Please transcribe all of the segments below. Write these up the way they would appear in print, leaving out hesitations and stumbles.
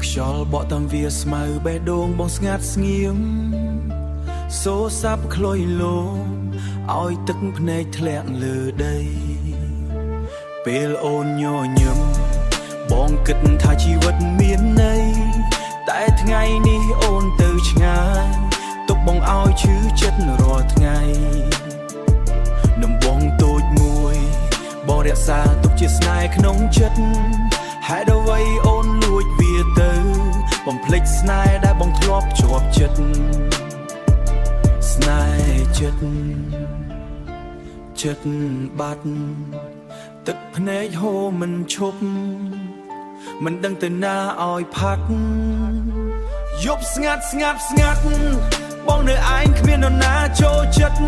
ខ្យល់បក់តាមវាស្មៅបេះដូងបងស្ងាត់ស្ងៀមសូរសាប់ខ្លុយលោមឲ្យទឹកភ្នែកធ្លាក់លើដីពេលអូនញញឹមបងគិតថាជីវិតមានន័យតែថ្ងៃនេះអូនទៅឆ្ងាយទុកបងឲ្យឈឺចិត្តរាល់ថ្ងៃដំបងតូចមួយបងរក្សាទុកជាស្នេហ៍ក្នុងចិត្តហេតុអ្វីអូនលួចវាទៅបំភ្លេចស្នេហ៍ដែលបងធ្លាប់ជាប់ចិត្តស្នេហ៍ចិត្តបាត់ទឹកភ្នែកហូរមិនឈប់មិនដឹងទៅណាឲ្យផាត់យប់ស្ងាត់បងនៅឯងគ្មាននរណាចូលចិត្ត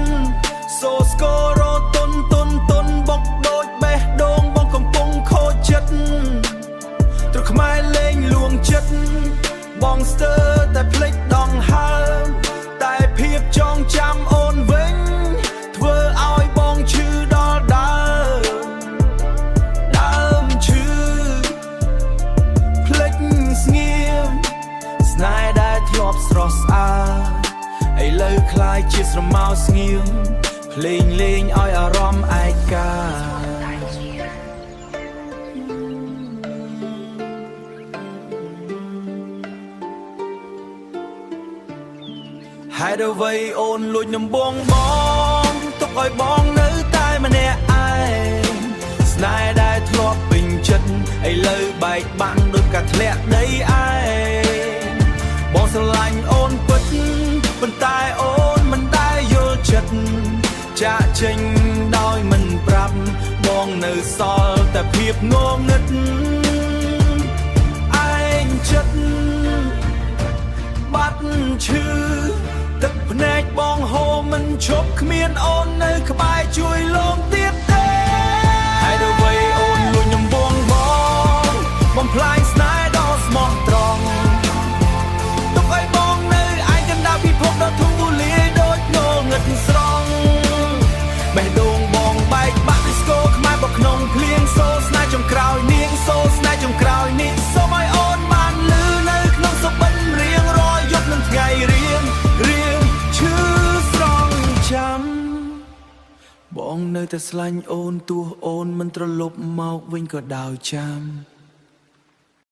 សូស្គររតុនបុកដូចបេះដូងបងកំពុងខូចចិត្តទ្រខ្មែរលេងលួងចិត្តបងស្ទើរតែភ្លេចដងហើមតែភាពចងចាំអូនវិញធ្វើឲ្យបងឈឺដល់ដើមឈឺភ្លេចស្ងៀមស្នេហ៍ដែលធ្លាប់ស្រស់ស្អាតឥឡូវคล้ายជាស្រមោលស្ងៀមភ្លេងលេងឲ្យអារម្មណ៍ឯកាហេតុអ្វីអូនលួចដំបងទុកឲ្យបងនៅតែម្នាក់ឯងស្នេហ៍ដែលធ្លាប់ពេញចិត្តឥឡូវបែកបាក់ដូចកាធ្លាក់ដីឯងបងស្រឡាញ់អូនពិតប៉ុន្តែអូនមិនដែលយល់ចិត្តចាក់ចេញដោយមិនប្រាប់បងនៅសល់តែភាពងងឹតឯងចិត្តបាត់ឈឺទឹកភ្នែកបងហូរមិនឈប់គ្មានអូននៅក្បែរជួយលងទៀតទេហើយដល់វ័យអូនលួចដំបងបំផ្លាញស្នេហ៍ដ៏ស្មោះត្រង់ទុកឲ្យបងនៅឯកណ្ដាលពិភពដ៏ធំទូលាយដូចងងឹតស្រង់បេះដូងបងបែកបាក់ដូចស្គរខ្មែរបោះក្នុងភ្លៀងសូរស្នេហ៍ចុងក្រោយនាងសូរស្នេហ៍ចុងក្រោយនេះសូមឲ្យអូនបានលឺនៅក្នុងសុបិនរៀងរាល់យប់និងថ្ងៃរៀងឈឺស្រង់ចាំបងនៅតែស្លាញ់អូនទោះអូនមិនត្រឡប់មកវិញក៏ដោយចាំ